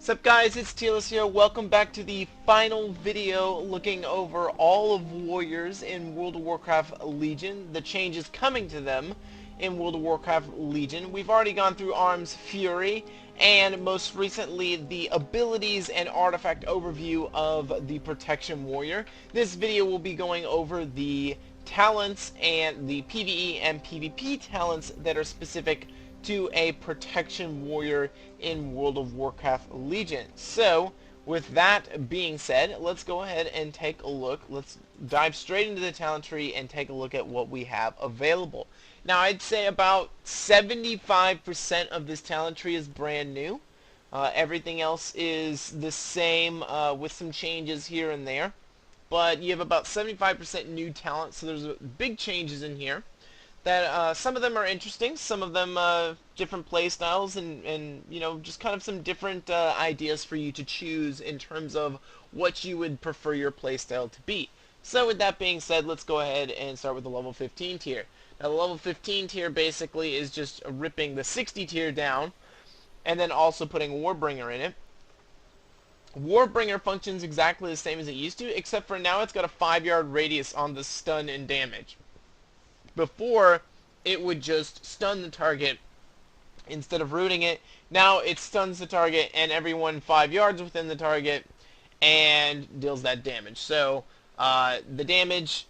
Sup guys, it's Tealus here. Welcome back to the final video looking over all of Warriors in World of Warcraft Legion, the changes coming to them in World of Warcraft Legion. We've already gone through Arms Fury, and most recently the abilities and artifact overview of the Protection Warrior. This video will be going over the talents and the PvE and PvP talents that are specific to a Protection Warrior in World of Warcraft Legion. So, with that being said, let's go ahead and take a look. Let's dive straight into the talent tree and take a look at what we have available. Now, I'd say about 75% of this talent tree is brand new. Everything else is the same with some changes here and there. But you have about 75% new talent, so there's big changes in here. That some of them are interesting, some of them different play styles, and you know, just kind of some different ideas for you to choose in terms of what you would prefer your play style to be. So with that being said, let's go ahead and start with the level 15 tier. Now the level 15 tier basically is just ripping the 60 tier down and then also putting Warbringer in it. Warbringer functions exactly the same as it used to, except for now it's got a 5-yard radius on the stun and damage. Before, it would just stun the target instead of rooting it. Now it stuns the target and everyone 5 yards within the target and deals that damage. So the damage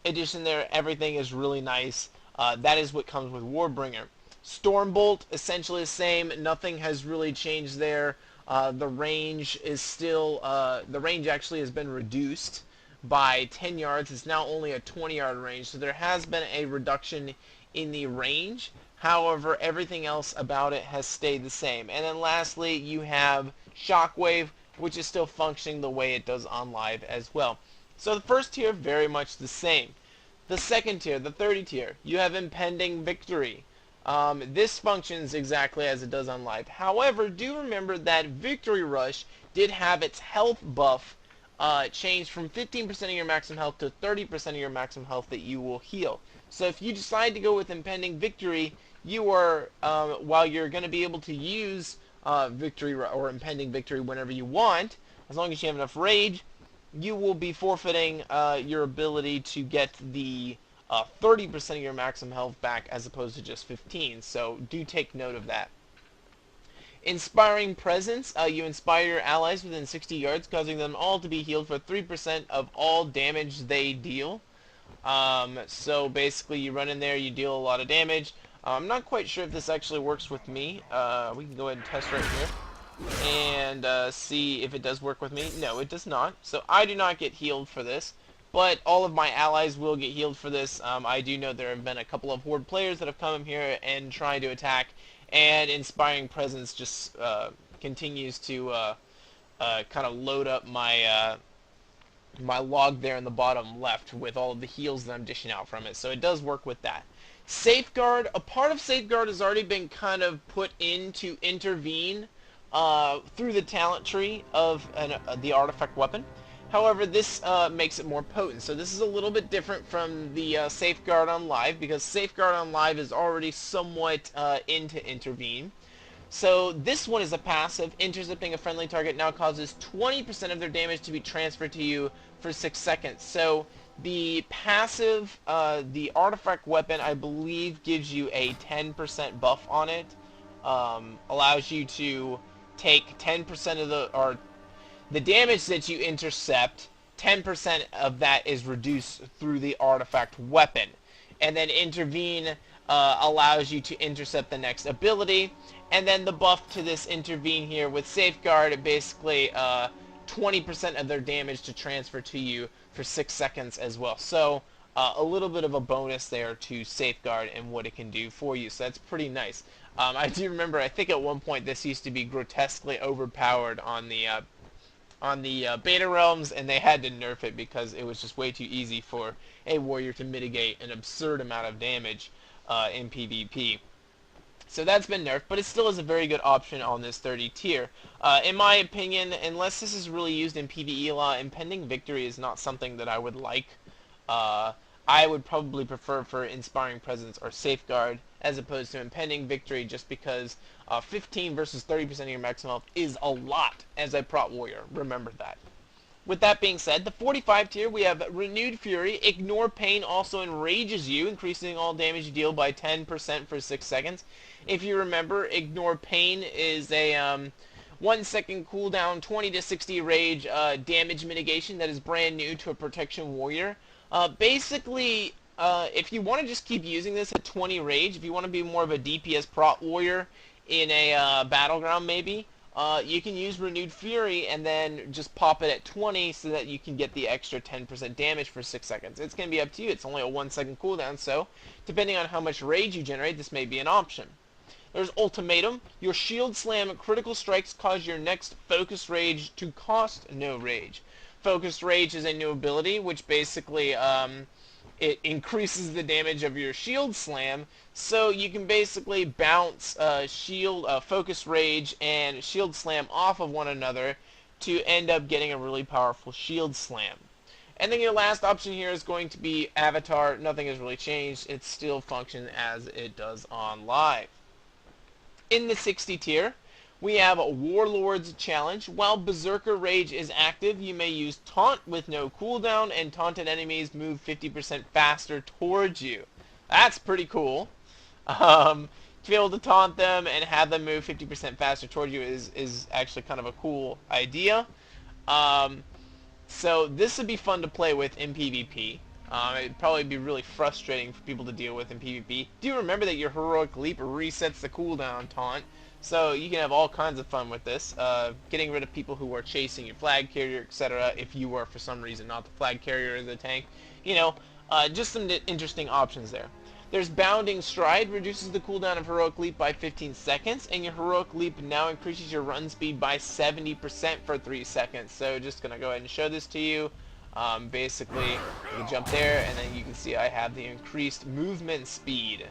addition there, everything is really nice. That is what comes with Warbringer. Stormbolt, essentially the same. Nothing has really changed there. The range is still, the range actually has been reduced by 10 yards. It's now only a 20-yard range, so there has been a reduction in the range. However, everything else about it has stayed the same. And then lastly, you have Shockwave, which is still functioning the way it does on live as well. So the first tier, very much the same. The second tier, the 30 tier, you have Impending Victory. This functions exactly as it does on live. However, do remember that Victory Rush did have its health buff changed from 15% of your maximum health to 30% of your maximum health that you will heal. So if you decide to go with Impending Victory, you are, while you're going to be able to use Victory or Impending Victory whenever you want, as long as you have enough rage, you will be forfeiting your ability to get the 30% of your maximum health back as opposed to just 15. So do take note of that. Inspiring Presence, you inspire your allies within 60 yards, causing them all to be healed for 3% of all damage they deal. So basically you run in there, you deal a lot of damage. I'm not quite sure if this actually works with me. We can go ahead and test right here and see if it does work with me. No, it does not. So I do not get healed for this, but all of my allies will get healed for this. I do know there have been a couple of Horde players that have come in here and tried to attack, and Inspiring Presence just continues to kind of load up my my log there in the bottom left with all of the heals that I'm dishing out from it. So it does work with that. Safeguard, a part of Safeguard has already been kind of put in to intervene through the talent tree of the artifact weapon. However, this makes it more potent. So this is a little bit different from the Safeguard on Live, because Safeguard on Live is already somewhat into intervene. So this one is a passive. Intercepting a friendly target now causes 20% of their damage to be transferred to you for 6 seconds. So the passive, the artifact weapon, I believe, gives you a 10% buff on it. Allows you to take 10% of the damage that you intercept, 10% of that is reduced through the artifact weapon. And then Intervene allows you to intercept the next ability. And then the buff to this Intervene here with Safeguard, basically 20% of their damage to transfer to you for 6 seconds as well. So a little bit of a bonus there to Safeguard and what it can do for you. So that's pretty nice. I do remember, I think at one point this used to be grotesquely overpowered on the beta realms, and they had to nerf it because it was just way too easy for a warrior to mitigate an absurd amount of damage in PvP. So that's been nerfed, but it still is a very good option on this 30 tier. In my opinion, unless this is really used in PvE a lot, Impending Victory is not something that I would like. I would probably prefer for Inspiring Presence or Safeguard as opposed to impending victory, just because 15 versus 30% of your maximum health is a lot as a prot warrior. Remember that. With that being said, the 45 tier, we have Renewed Fury. Ignore Pain also enrages you, increasing all damage you deal by 10% for 6 seconds. If you remember, Ignore Pain is a 1 second cooldown, 20 to 60 rage damage mitigation that is brand new to a Protection Warrior. Basically, if you want to just keep using this at 20 rage, if you want to be more of a DPS prot warrior in a battleground maybe, you can use Renewed Fury and then just pop it at 20 so that you can get the extra 10% damage for 6 seconds. It's going to be up to you. It's only a 1 second cooldown, so depending on how much rage you generate, this may be an option. There's Ultimatum. Your Shield Slam critical strikes cause your next Focus Rage to cost no rage. Focus Rage is a new ability which basically it increases the damage of your Shield Slam, so you can basically bounce Focus Rage and Shield Slam off of one another to end up getting a really powerful Shield Slam. And then your last option here is going to be Avatar. Nothing has really changed. It still functions as it does on live. In the 60 tier, we have a Warlord's Challenge. While Berserker Rage is active, you may use Taunt with no cooldown, and taunted enemies move 50% faster towards you. That's pretty cool. To be able to taunt them and have them move 50% faster towards you is actually kind of a cool idea. So this would be fun to play with in PvP. It'd probably be really frustrating for people to deal with in PvP. Do remember that your Heroic Leap resets the cooldown taunt, so you can have all kinds of fun with this, getting rid of people who are chasing your flag carrier, etc. If you are for some reason not the flag carrier or the tank, you know, just some interesting options there. There's Bounding Stride, reduces the cooldown of Heroic Leap by 15 seconds, and your Heroic Leap now increases your run speed by 70% for 3 seconds. So just gonna go ahead and show this to you. Basically, you jump there, and then you can see I have the increased movement speed.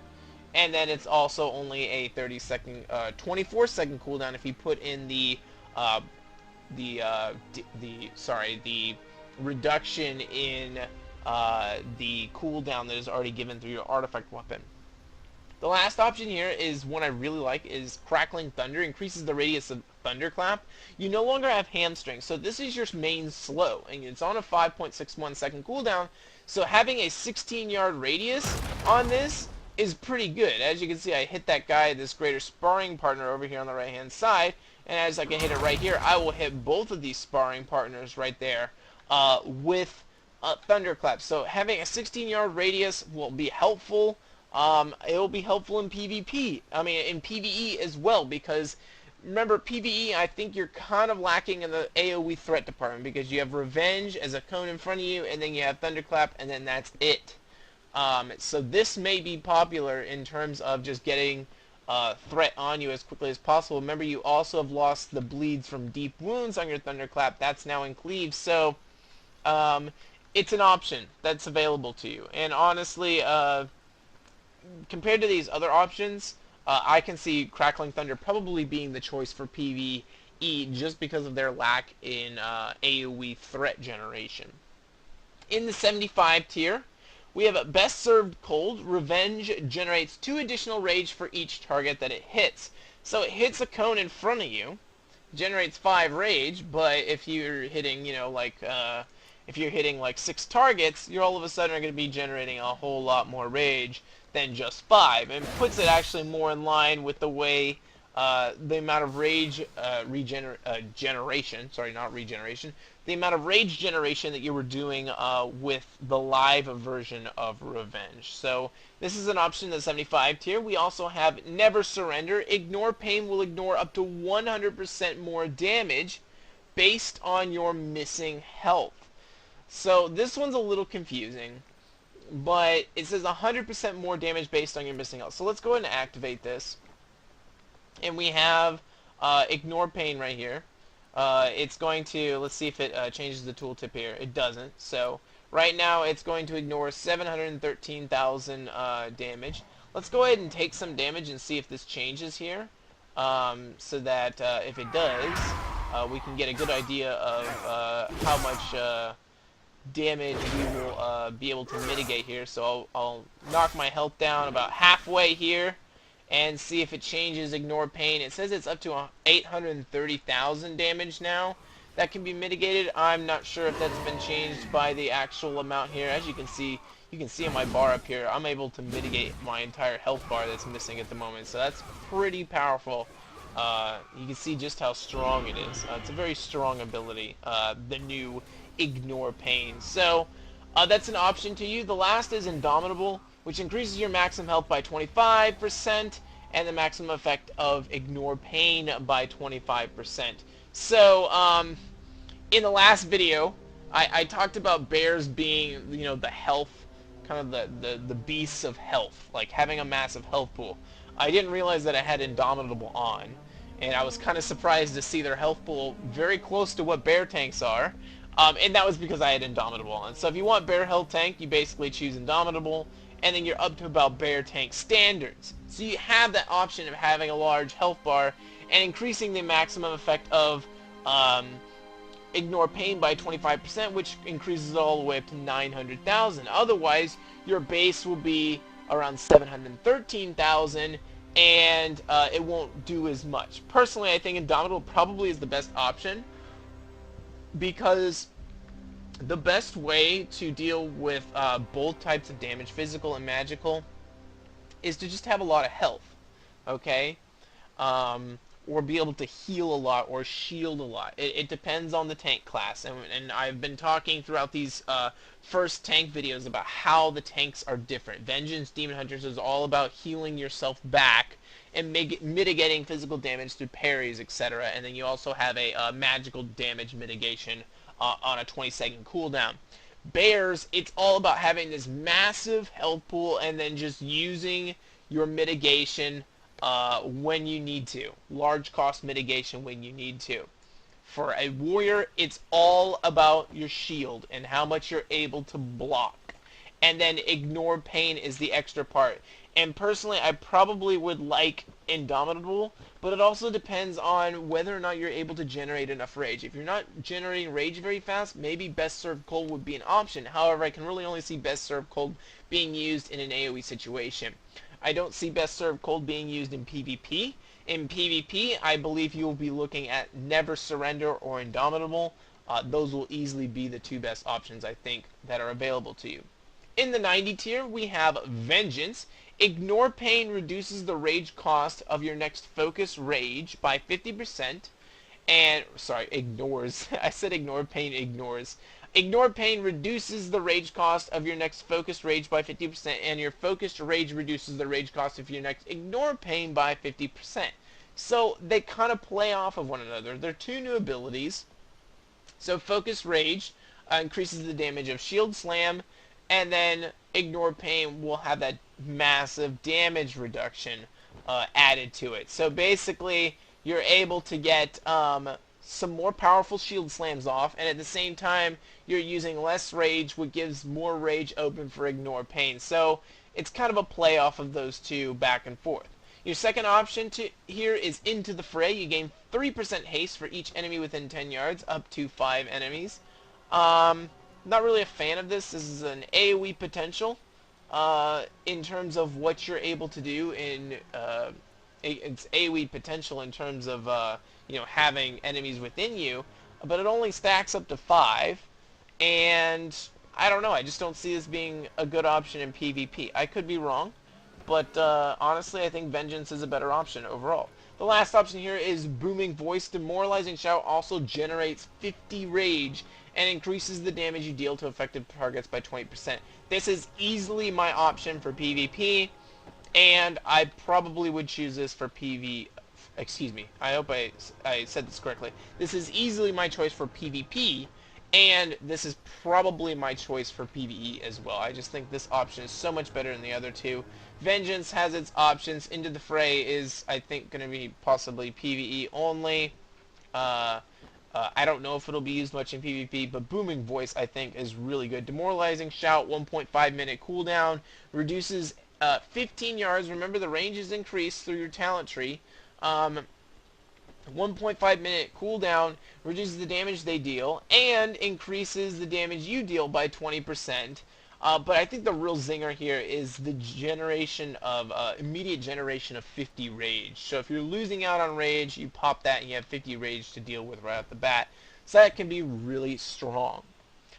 And then it's also only a 24-second cooldown if you put in the reduction in the cooldown that is already given through your artifact weapon. The last option here is one I really like, is Crackling Thunder. Increases the radius of Thunderclap. You no longer have Hamstring, so this is your main slow, and it's on a 5.61 second cooldown, so having a 16-yard radius on this is pretty good. As you can see, I hit that guy, this greater sparring partner over here on the right-hand side, and as I can hit it right here, I will hit both of these sparring partners right there with Thunderclap. So having a 16-yard radius will be helpful. It will be helpful in PvP. I mean, in PvE as well, because remember, PvE, I think you're kind of lacking in the AoE threat department, because you have Revenge as a cone in front of you, and then you have Thunderclap, and then that's it. So this may be popular in terms of just getting threat on you as quickly as possible. Remember, you also have lost the bleeds from deep wounds on your Thunderclap. That's now in Cleave, so it's an option that's available to you. And honestly, compared to these other options, I can see Crackling Thunder probably being the choice for PvE just because of their lack in AoE threat generation. In the 75 tier, we have Best Served Cold. Revenge generates 2 additional rage for each target that it hits. So it hits a cone in front of you, generates 5 rage, but if you're hitting, you know, like, if you're hitting like 6 targets, you're all of a sudden going to be generating a whole lot more rage than just 5, and puts it actually more in line with the way the amount of rage generation, sorry, not regeneration, the amount of rage generation that you were doing with the live version of Revenge. So this is an option in the 75 tier. We also have Never Surrender. Ignore Pain will ignore up to 100% more damage based on your missing health. So this one's a little confusing, but it says 100% more damage based on your missing health. So let's go ahead and activate this. And we have Ignore Pain right here. It's going to, let's see if it changes the tooltip here. It doesn't. So right now it's going to ignore 713,000 damage. Let's go ahead and take some damage and see if this changes here. So that if it does, we can get a good idea of how much damage we will be able to mitigate here. So I'll knock my health down about halfway here and see if it changes Ignore Pain. It says it's up to 830,000 damage now that can be mitigated. I'm not sure if that's been changed by the actual amount here. As you can see in my bar up here, I'm able to mitigate my entire health bar that's missing at the moment. So that's pretty powerful. You can see just how strong it is. It's a very strong ability, the new Ignore Pain. So that's an option to you. The last is Indomitable, which increases your maximum health by 25% and the maximum effect of Ignore Pain by 25%. So in the last video, I talked about bears being, you know, the health, kind of the beasts of health, like having a massive health pool. I didn't realize that I had Indomitable on, and I was kind of surprised to see their health pool very close to what bear tanks are. And that was because I had Indomitable. And so if you want bear health tank, you basically choose Indomitable, and then you're up to about bear tank standards. So you have that option of having a large health bar and increasing the maximum effect of Ignore Pain by 25%, which increases it all the way up to 900,000. Otherwise, your base will be around 713,000, and it won't do as much. Personally, I think Indomitable probably is the best option, because the best way to deal with both types of damage, physical and magical, is to just have a lot of health, okay? Or be able to heal a lot or shield a lot. It depends on the tank class, and I've been talking throughout these first tank videos about how the tanks are different. Vengeance Demon Hunters is all about healing yourself back and mitigating physical damage through parries, etc. And then you also have a magical damage mitigation on a 20-second cooldown. Bears, it's all about having this massive health pool and then just using your mitigation when you need to. Large cost mitigation when you need to. For a warrior, it's all about your shield and how much you're able to block. And then Ignore Pain is the extra part. And personally, I probably would like Indomitable, but it also depends on whether or not you're able to generate enough rage. If you're not generating rage very fast, maybe Best Served Cold would be an option. However, I can really only see Best Served Cold being used in an AoE situation. I don't see Best Served Cold being used in PvP. In PvP, I believe you will be looking at Never Surrender or Indomitable. Those will easily be the two best options, I think, that are available to you. In the 90 tier, we have Vengeance. Ignore Pain reduces the rage cost of your next focus rage by 50%. And, sorry, ignores. I said Ignore Pain ignores. Ignore Pain reduces the rage cost of your next focused rage by 50%, and your focused rage reduces the rage cost of your next Ignore Pain by 50%. So they kind of play off of one another. They're two new abilities. So focused rage increases the damage of Shield Slam, and then Ignore Pain will have that massive damage reduction added to it. So basically, you're able to get some more powerful shield slams off, and at the same time you're using less rage, which gives more rage open for Ignore Pain. So it's kind of a play off of those two back and forth. Your second option here is Into the Fray. You gain 3% haste for each enemy within 10 yards, up to 5 enemies. Not really a fan of this. This is an AoE potential in terms of what you're able to do in it's AoE potential in terms of you know, having enemies within you, but it only stacks up to 5, and I don't know, I just don't see this being a good option in PvP. I could be wrong, but honestly I think Vengeance is a better option overall. The last option here is Booming Voice. Demoralizing Shout also generates 50 rage and increases the damage you deal to affected targets by 20%. This is easily my option for PvP, and I probably would choose this for PV. Excuse me, I hope I said this correctly. This is easily my choice for PvP, and this is probably my choice for PvE as well. I just think this option is so much better than the other two. Vengeance has its options. Into the Fray is, I think, going to be possibly PvE only. I don't know if it'll be used much in PvP, but Booming Voice, I think, is really good. Demoralizing Shout, 1.5 minute cooldown, reduces 15 yards. Remember, the range is increased through your talent tree. 1.5 minute cooldown reduces the damage they deal and increases the damage you deal by 20%. But I think the real zinger here is the generation of immediate generation of 50 rage. So if you're losing out on rage, you pop that and you have 50 rage to deal with right off the bat. So that can be really strong.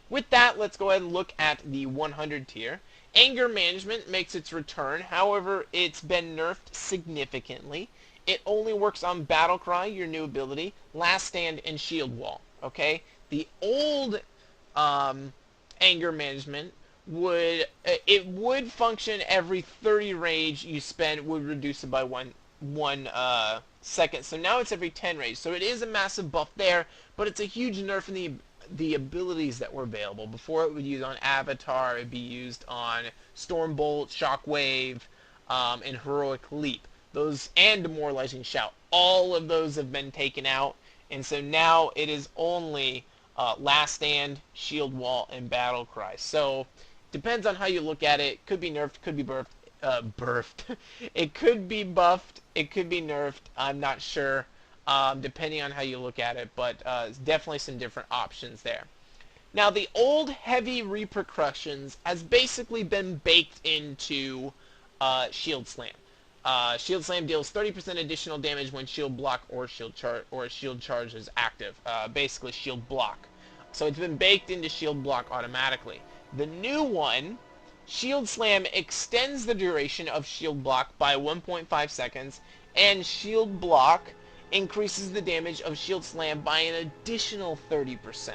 With that, let's go ahead and look at the 100 tier. Anger Management makes its return, however, it's been nerfed significantly. It only works on Battle Cry, your new ability, Last Stand, and Shield Wall. Okay? The old Anger Management would function every 30 rage you spend would reduce it by one second. So now it's every 10 rage. So it is a massive buff there, but it's a huge nerf in the abilities that were available. Before it would be used on Avatar, it'd be used on Stormbolt, Shockwave, and Heroic Leap. Those and Demoralizing Shout. All of those have been taken out, and so now it is only Last Stand, Shield Wall, and Battle Cry. So depends on how you look at it. Could be nerfed, could be burfed. It could be buffed, it could be nerfed. I'm not sure, depending on how you look at it, but definitely some different options there. Now, the old heavy repercussions has basically been baked into Shield Slam. Shield Slam deals 30% additional damage when Shield Block or Shield Charge is active. Basically, Shield Block. So it's been baked into Shield Block automatically. The new one, Shield Slam, extends the duration of Shield Block by 1.5 seconds, and Shield Block increases the damage of Shield Slam by an additional 30%.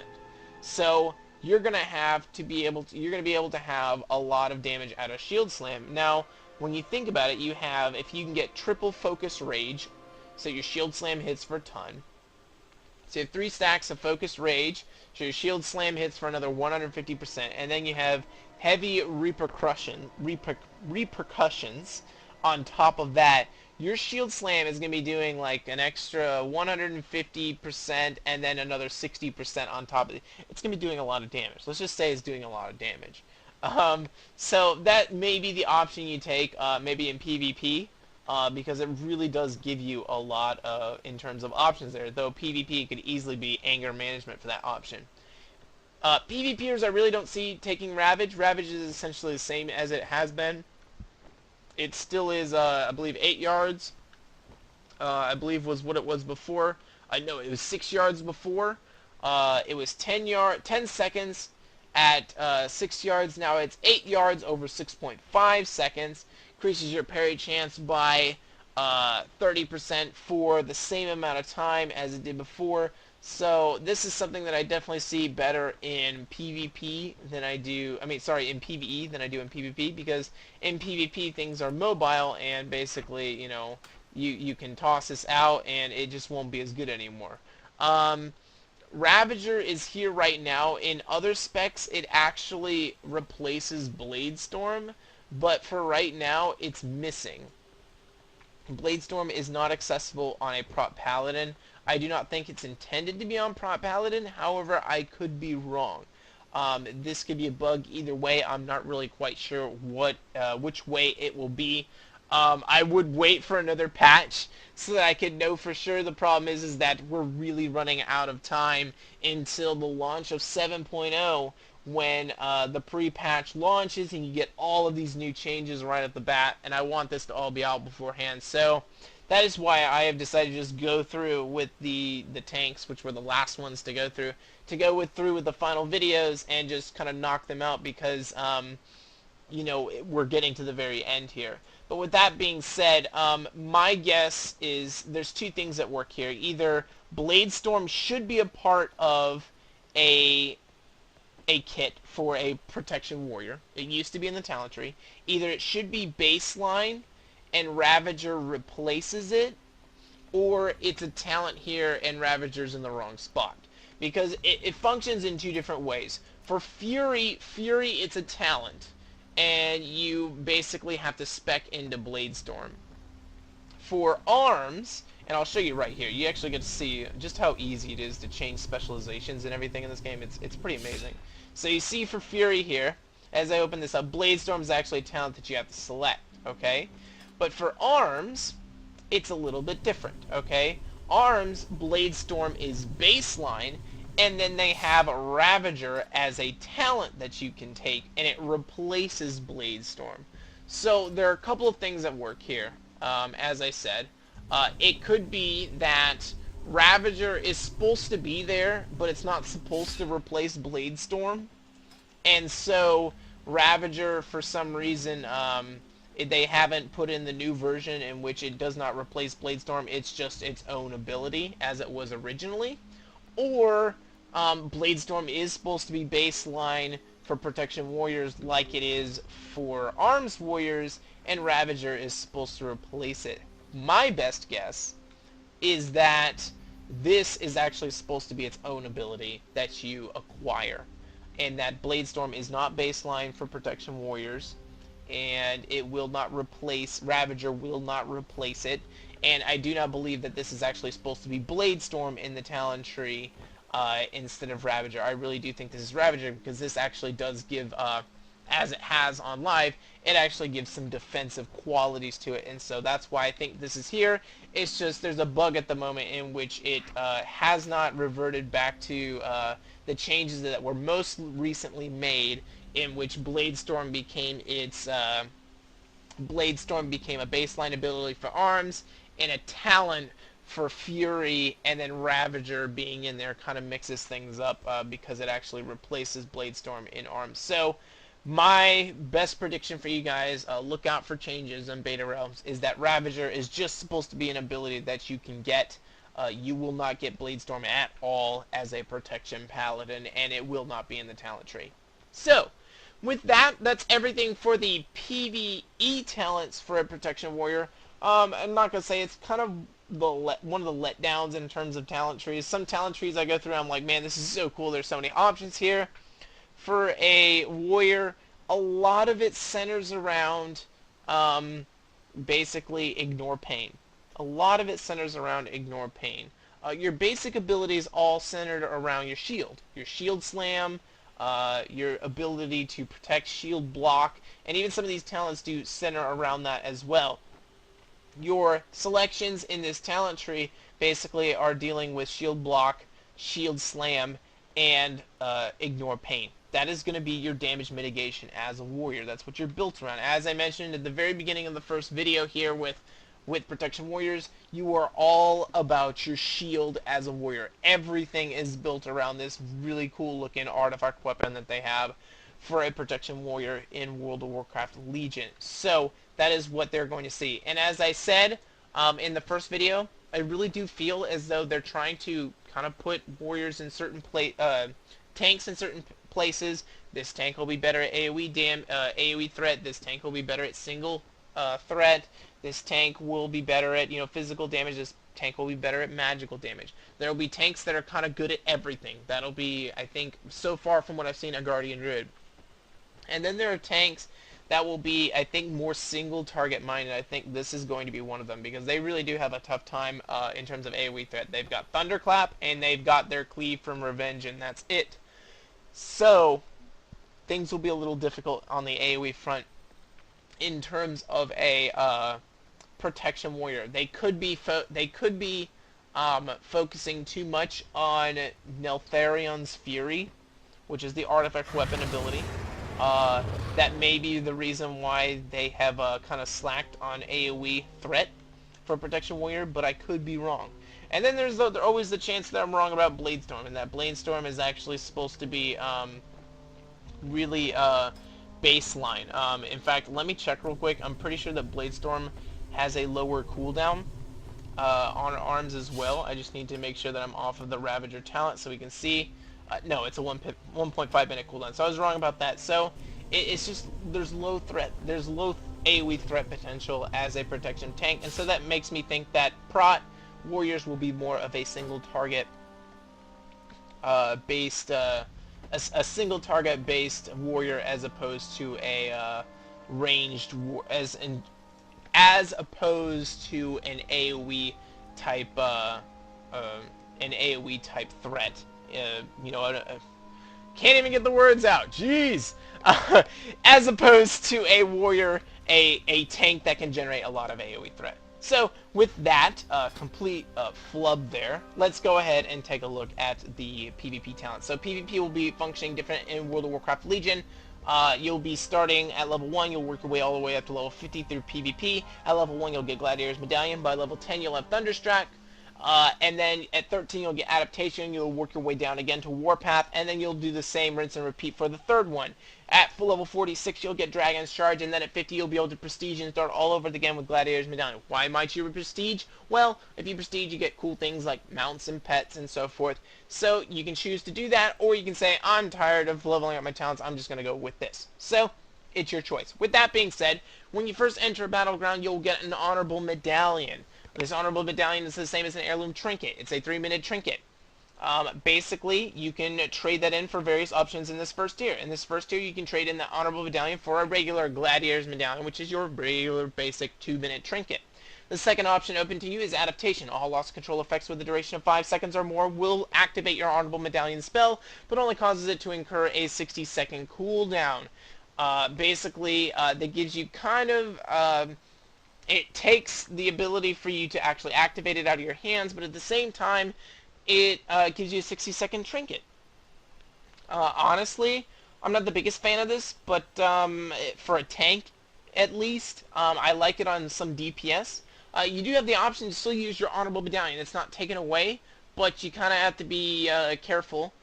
So you're gonna be able to have a lot of damage out of Shield Slam. Now, when you think about it, you have, if you can get triple focus rage, so your Shield Slam hits for a ton. So you have 3 stacks of focus rage, so your Shield Slam hits for another 150%, and then you have heavy repercussions on top of that. Your Shield Slam is going to be doing like an extra 150% and then another 60% on top of it. It's going to be doing a lot of damage. Let's just say it's doing a lot of damage. So that may be the option you take, maybe in PvP, because it really does give you a lot in terms of options there, though PvP could easily be Anger Management for that option. PvPers I really don't see taking Ravage. Ravage is essentially the same as it has been. It still is, I believe, 8 yards. I believe was what it was before. I know it was 6 yards before. It was 10 seconds at 6 yards. Now it's 8 yards over 6.5 seconds. Increases your parry chance by 30% for the same amount of time as it did before. So this is something that I definitely see better in PvP than I do, in PvE than I do in PvP, because in PvP things are mobile and basically, you know, you can toss this out and it just won't be as good anymore. Ravager is here right now. In other specs it actually replaces Bladestorm, but for right now it's missing. Bladestorm is not accessible on a prop paladin. I do not think it's intended to be on prop paladin, however I could be wrong. This could be a bug either way. I'm not really quite sure which way it will be. I would wait for another patch so that I could know for sure. The problem is that we're really running out of time until the launch of 7.0, when the pre-patch launches and you get all of these new changes right at the bat, and I want this to all be out beforehand. So that is why I have decided to just go through with the tanks, which were the last ones to go through with the final videos and just kind of knock them out, because you know, we're getting to the very end here. But with that being said, my guess is there's two things that work here. Either Bladestorm should be a part of a kit for a protection warrior. It used to be in the talent tree. Either it should be baseline and Ravager replaces it, or it's a talent here and Ravager's in the wrong spot. Because it functions in two different ways. For Fury it's a talent, and you basically have to spec into Bladestorm. For Arms, and I'll show you right here, you actually get to see just how easy it is to change specializations and everything in this game. It's pretty amazing. So you see for Fury here, as I open this up, Bladestorm is actually a talent that you have to select, okay? But for Arms, it's a little bit different, okay? Arms, Blade Storm is baseline, and then they have Ravager as a talent that you can take, and it replaces Blade Storm. So there are a couple of things that work here. As I said, it could be that Ravager is supposed to be there, but it's not supposed to replace Blade Storm. And so Ravager, for some reason, they haven't put in the new version in which it does not replace Blade Storm. It's just its own ability as it was originally. Or Blade Storm is supposed to be baseline for Protection Warriors like it is for Arms Warriors, and Ravager is supposed to replace it. My best guess is that this is actually supposed to be its own ability that you acquire, and that Blade Storm is not baseline for Protection Warriors, and it will not replace, Ravager will not replace it, and I do not believe that this is actually supposed to be Blade Storm in the talent tree instead of Ravager. I really do think this is Ravager, because this actually does give, as it has on live, it actually gives some defensive qualities to it, and so that's why I think this is here. It's just there's a bug at the moment in which it has not reverted back to the changes that were most recently made, in which Blade Storm became a baseline ability for Arms and a talent for Fury, and then Ravager being in there kind of mixes things up because it actually replaces Blade Storm in Arms. So my best prediction for you guys, look out for changes in Beta Realms, is that Ravager is just supposed to be an ability that you can get. You will not get Blade Storm at all as a Protection Paladin, and it will not be in the talent tree. So, with that, that's everything for the PvE talents for a Protection Warrior. I'm not going to say it's kind of one of the letdowns in terms of talent trees. Some talent trees I go through, I'm like, man, this is so cool, there's so many options here. For a warrior, a lot of it centers around basically ignore pain. A lot of it centers around ignore pain. Your basic abilities all centered around your shield slam, your ability to protect, shield block, and even some of these talents do center around that as well. Your selections in this talent tree basically are dealing with shield block, shield slam, and ignore pain. That is going to be your damage mitigation as a warrior. That's what you're built around. As I mentioned at the very beginning of the first video here with Protection Warriors, you are all about your shield as a warrior. Everything is built around this really cool looking artifact weapon that they have for a Protection Warrior in World of Warcraft Legion. So that is what they're going to see. And as I said in the first video, I really do feel as though they're trying to kind of put warriors in certain tanks in certain places. This tank will be better at AoE threat. This tank will be better at single threat. This tank will be better at physical damage. This tank will be better at magical damage. There will be tanks that are kind of good at everything. That'll be, I think, so far from what I've seen, a Guardian Druid. And then there are tanks that will be, I think, more single target minded. I think this is going to be one of them, because they really do have a tough time in terms of AoE threat. They've got Thunderclap, and they've got their Cleave from Revenge, and that's it. So things will be a little difficult on the AoE front in terms of a Protection Warrior. They could be focusing too much on Neltharion's Fury, which is the artifact weapon ability. That may be the reason why they have kind of slacked on AoE threat for Protection Warrior, but I could be wrong. And then there's always the chance that I'm wrong about Blade Storm, and that Blade Storm is actually supposed to be really baseline. In fact, let me check real quick. I'm pretty sure that Blade Storm has a lower cooldown on Arms as well. I just need to make sure that I'm off of the Ravager talent so we can see. No, it's a 1.5 minute cooldown, so I was wrong about that. So it's just there's low AoE threat potential as a protection tank, and so that makes me think that Prot Warriors will be more of a single target based a single target based warrior, as opposed to a ranged as opposed to an AoE type threat. Can't even get the words out. Jeez. As opposed to a warrior, a tank that can generate a lot of AoE threat. So with that complete flub there, let's go ahead and take a look at the PvP talent. So PvP will be functioning different in World of Warcraft Legion. You'll be starting at level 1, you'll work your way all the way up to level 50 through PvP. At level 1 you'll get Gladiator's Medallion, by level 10 you'll have Thunderstruck, and then at 13 you'll get Adaptation, you'll work your way down again to Warpath, and then you'll do the same rinse and repeat for the third one. At level 46 you'll get Dragon's Charge, and then at 50 you'll be able to Prestige and start all over again with Gladiator's Medallion. Why might you Prestige? Well, if you Prestige you get cool things like mounts and pets and so forth. So you can choose to do that, or you can say, I'm tired of leveling up my talents, I'm just going to go with this. So, it's your choice. With that being said, when you first enter a battleground, you'll get an Honorable Medallion. This Honorable Medallion is the same as an Heirloom Trinket. It's a 3-minute trinket. Basically, you can trade that in for various options in this first tier. In this first tier, you can trade in the Honorable Medallion for a regular Gladiator's Medallion, which is your regular basic 2-minute trinket. The second option open to you is Adaptation. All loss control effects with a duration of 5 seconds or more will activate your Honorable Medallion spell, but only causes it to incur a 60-second cooldown. Basically, that gives you kind of... it takes the ability for you to actually activate it out of your hands, but at the same time, it gives you a 60-second trinket. Honestly, I'm not the biggest fan of this, but for a tank, at least, I like it on some DPS. You do have the option to still use your Honorable Medallion. It's not taken away, but you kind of have to be careful,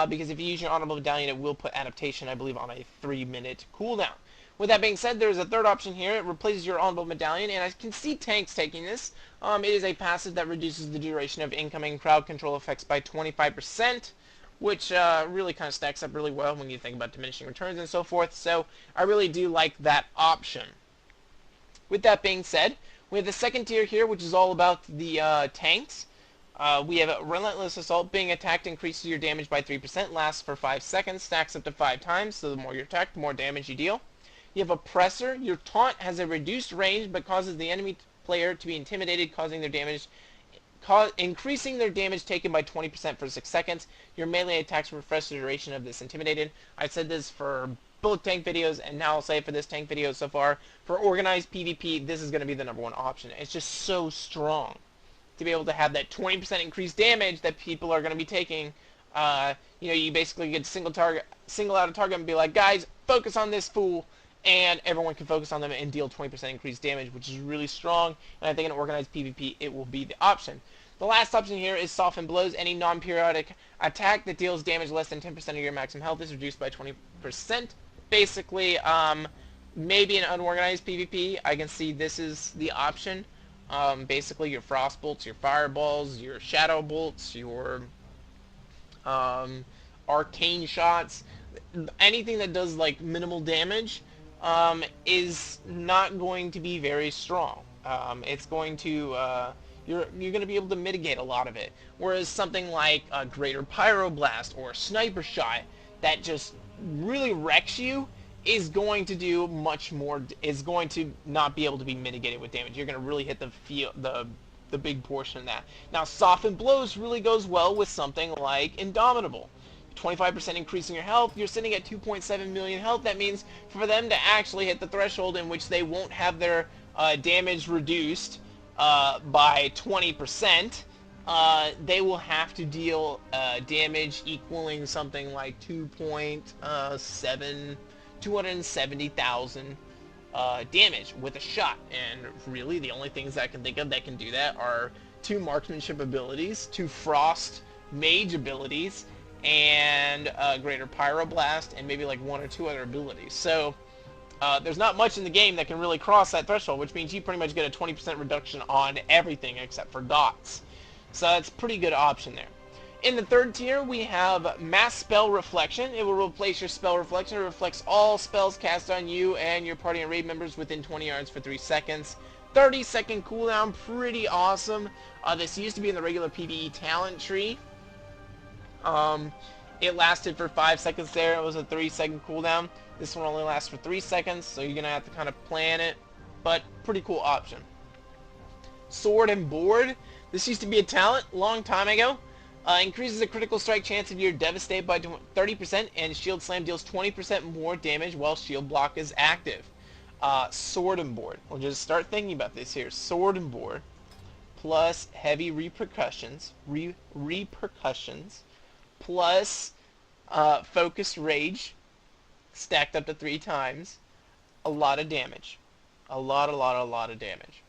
because if you use your Honorable Medallion, it will put Adaptation, I believe, on a 3-minute cooldown. With that being said, there's a third option here. It replaces your Honorable Medallion, and I can see tanks taking this. It is a passive that reduces the duration of incoming crowd control effects by 25%, which really kind of stacks up really well when you think about diminishing returns and so forth. So I really do like that option. With that being said, we have the second tier here, which is all about the tanks. We have Relentless Assault. Being attacked increases your damage by 3%, lasts for 5 seconds, stacks up to 5 times, so the more you're attacked, the more damage you deal. You have Oppressor. Your taunt has a reduced range, but causes the enemy player to be intimidated, increasing their damage taken by 20% for 6 seconds. Your melee attacks refresh the duration of this intimidated. I've said this for both tank videos, and now I'll say it for this tank video so far. For organized PvP, this is going to be the #1 option. It's just so strong to be able to have that 20% increased damage that people are going to be taking. You basically get single out a target and be like, guys, focus on this fool, and everyone can focus on them and deal 20% increased damage, which is really strong, and I think in organized PvP it will be the option. The last option here is Soften Blows. Any non-periodic attack that deals damage less than 10% of your maximum health is reduced by 20%. Basically, maybe in unorganized PvP, I can see this is the option. Basically, your Frost Bolts, your Fireballs, your Shadow Bolts, your Arcane Shots, anything that does like minimal damage is not going to be very strong. It's going to you're going to be able to mitigate a lot of it. Whereas something like a Greater Pyroblast or Sniper Shot that just really wrecks you is going to do much more. Is going to not be able to be mitigated with damage. You're going to really hit the big portion of that. Now, Soften Blows really goes well with something like Indomitable. 25% increase in your health, you're sitting at 2.7 million health. That means for them to actually hit the threshold in which they won't have their damage reduced by 20%, they will have to deal damage equaling something like 270,000 damage with a shot. And really, the only things I can think of that can do that are 2 marksmanship abilities, 2 frost mage abilities, and Greater Pyroblast, and maybe like 1 or 2 other abilities. So there's not much in the game that can really cross that threshold, which means you pretty much get a 20% reduction on everything except for dots. So that's a pretty good option there. In the third tier, we have Mass Spell Reflection. It will replace your Spell Reflection. It reflects all spells cast on you and your party and raid members within 20 yards for 3 seconds. 30-second cooldown, pretty awesome. This used to be in the regular PvE talent tree. It lasted for 5 seconds there. It was a 3-second cooldown. This one only lasts for 3 seconds, so you're going to have to kind of plan it. But pretty cool option. Sword and Board. This used to be a talent a long time ago. Increases the critical strike chance if you're devastated by 30%, and Shield Slam deals 20% more damage while Shield Block is active. Sword and board. We'll just start thinking about this here. Sword and board plus heavy repercussions, plus focused rage stacked up to 3 times. A lot of damage. A lot of damage.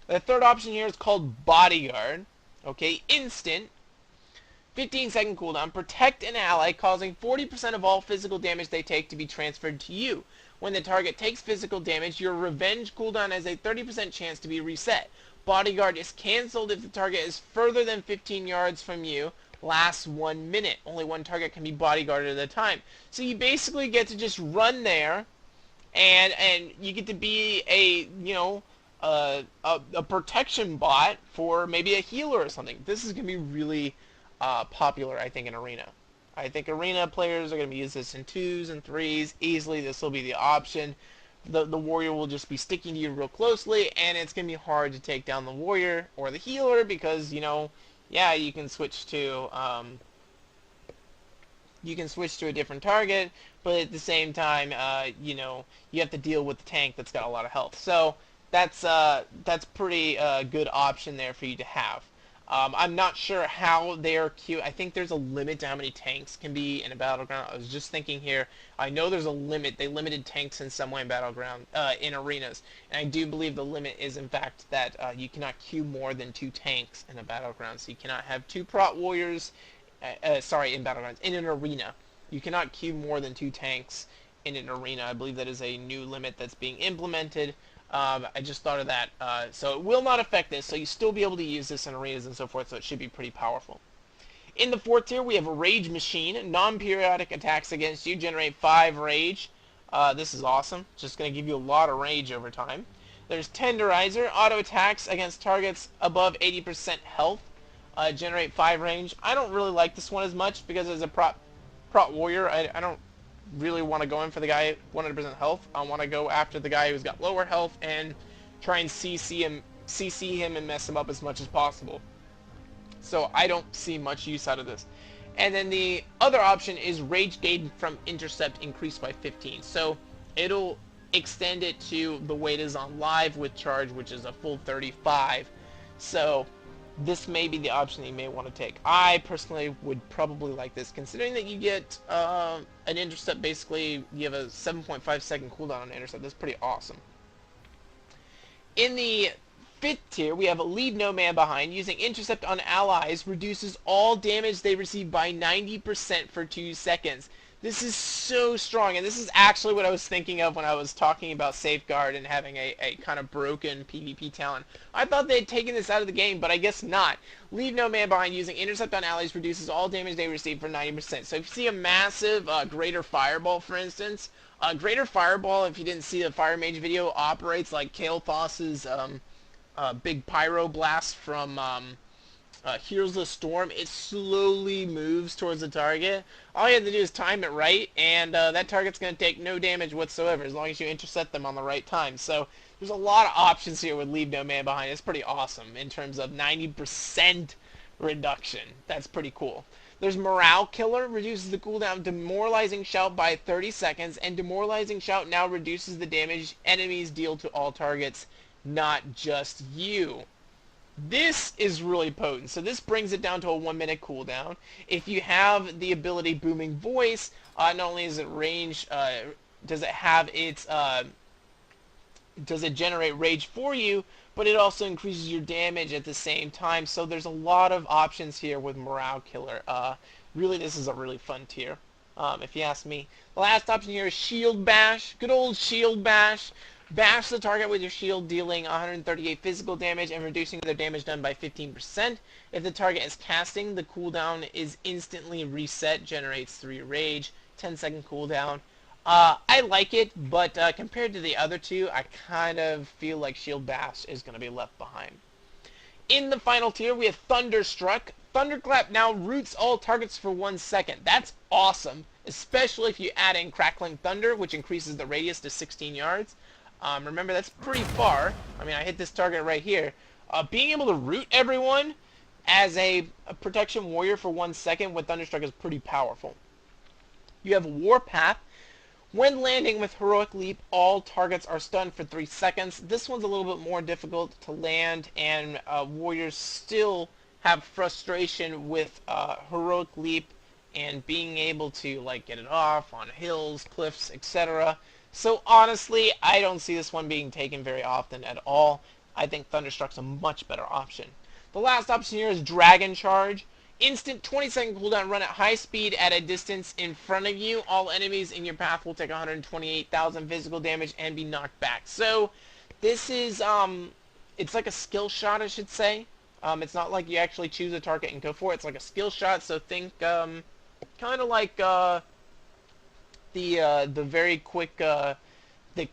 The third option here is called Bodyguard. Okay, instant. 15-second cooldown. Protect an ally, causing 40% of all physical damage they take to be transferred to you. When the target takes physical damage, your revenge cooldown has a 30% chance to be reset. Bodyguard is cancelled if the target is further than 15 yards from you. Lasts 1 minute. Only one target can be bodyguarded at a time. So you basically get to just run there, and you get to be a a protection bot for maybe a healer or something. This is gonna be really popular, I think, in Arena. I think Arena players are going to use this in 2s and 3s. Easily, this will be the option. The warrior will just be sticking to you real closely, and it's going to be hard to take down the warrior or the healer because, yeah, you can switch to a different target, but at the same time, you have to deal with the tank that's got a lot of health. So that's pretty good option there for you to have. I'm not sure how they're queued. I think there's a limit to how many tanks can be in a battleground. I was just thinking here. I know there's a limit. They limited tanks in some way in battleground, in arenas, and I do believe the limit is in fact that you cannot queue more than 2 tanks in a battleground. So you cannot have 2 prot warriors. In battlegrounds, in an arena, you cannot queue more than 2 tanks in an arena. I believe that is a new limit that's being implemented. I just thought of that. So it will not affect this, so you still be able to use this in arenas and so forth, so it should be pretty powerful. In the 4th tier, we have a Rage Machine. Non-periodic attacks against you generate 5 rage. This is awesome. Just going to give you a lot of rage over time. There's Tenderizer. Auto attacks against targets above 80% health. Generate 5 range. I don't really like this one as much because as a prot warrior, I don't really want to go in for the guy at 100% health. I want to go after the guy who's got lower health and try and CC him and mess him up as much as possible. So I don't see much use out of this. And then the other option is Rage Gain from Intercept increased by 15. So it'll extend it to the way it is on live with charge, which is a full 35. So this may be the option that you may want to take. I personally would probably like this, considering that you get an intercept. Basically, you have a 7.5 second cooldown on intercept. That's pretty awesome. In the 5th tier, we have a Leave No Man Behind. Using intercept on allies reduces all damage they receive by 90% for 2 seconds. This is so strong, and this is actually what I was thinking of when I was talking about Safeguard and having a kind of broken PvP talent. I thought they had taken this out of the game, but I guess not. Leave No Man Behind. Using intercept on allies reduces all damage they receive for 90%. So if you see a massive Greater Fireball, for instance, Greater Fireball, if you didn't see the Fire Mage video, operates like Kael'thas's big Pyro Blast from Here's the Storm. It slowly moves towards the target. All you have to do is time it right, and that target's going to take no damage whatsoever as long as you intercept them on the right time. So there's a lot of options here with Leave No Man Behind. It's pretty awesome in terms of 90% reduction. That's pretty cool. There's Morale Killer. Reduces the cooldown Demoralizing Shout by 30 seconds, and Demoralizing Shout now reduces the damage enemies deal to all targets, not just you. This is really potent. So this brings it down to a 1-minute cooldown. If you have the ability Booming Voice, not only is it range, does it have its, does it generate rage for you, but it also increases your damage at the same time. So there's a lot of options here with Morale Killer. Really, this is a really fun tier, if you ask me. The last option here is Shield Bash. Good old Shield Bash. Bash the target with your shield, dealing 138 physical damage and reducing their damage done by 15%. If the target is casting, the cooldown is instantly reset, generates 3 rage, 10-second cooldown. I like it, but compared to the other two, I kind of feel like Shield Bash is going to be left behind. In the final tier, we have Thunderstruck. Thunderclap now roots all targets for 1 second. That's awesome, especially if you add in Crackling Thunder, which increases the radius to 16 yards. Remember, that's pretty far. I mean, I hit this target right here. Being able to root everyone as a protection warrior for 1 second with Thunderstruck is pretty powerful. You have Warpath, When landing with Heroic Leap, all targets are stunned for 3 seconds. This one's a little bit more difficult to land, and warriors still have frustration with Heroic Leap and being able to like get it off on hills, cliffs, etc. So honestly, I don't see this one being taken very often at all. I think Thunderstruck's a much better option. The last option here is Dragon Charge. Instant 20-second cooldown, run at high speed at a distance in front of you. All enemies in your path will take 128,000 physical damage and be knocked back. So this is, it's like a skill shot, I should say. It's not like you actually choose a target and go for it. It's like a skill shot, so think, kind of like, the very quick, the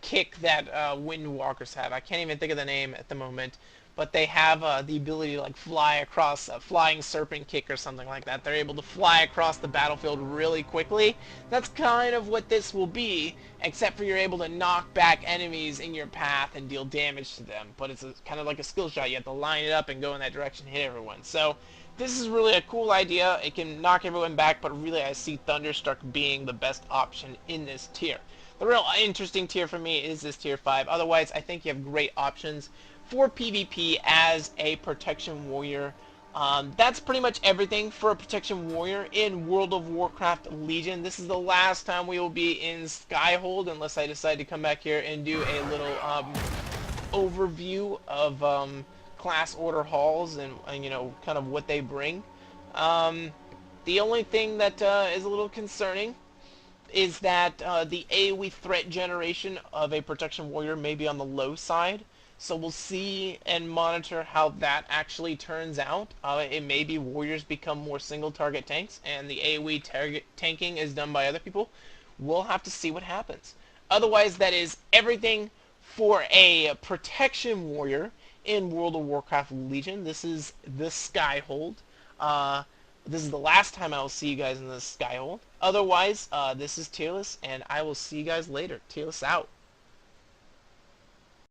kick that Windwalkers have. I can't even think of the name at the moment, but they have the ability to like fly across a flying serpent kick or something like that. They're able to fly across the battlefield really quickly. That's kind of what this will be, except for you're able to knock back enemies in your path and deal damage to them. But it's kind of like a skill shot. You have to line it up and go in that direction and hit everyone. So this is really a cool idea. It can knock everyone back, but really I see Thunderstruck being the best option in this tier. The real interesting tier for me is this tier 5. Otherwise, I think you have great options for PvP as a protection warrior. That's pretty much everything for a protection warrior in World of Warcraft Legion. This is the last time we will be in Skyhold, unless I decide to come back here and do a little overview of class order halls and you know, kind of what they bring. The only thing that is a little concerning is that the AoE threat generation of a protection warrior may be on the low side. So we'll see and monitor how that actually turns out. It may be warriors become more single target tanks and the AoE target tanking is done by other people. We'll have to see what happens. Otherwise, that is everything for a protection warrior in World of Warcraft Legion. This is the Skyhold. This is the last time I will see you guys in the Skyhold. Otherwise, this is Tearless, and I will see you guys later. Tearless out.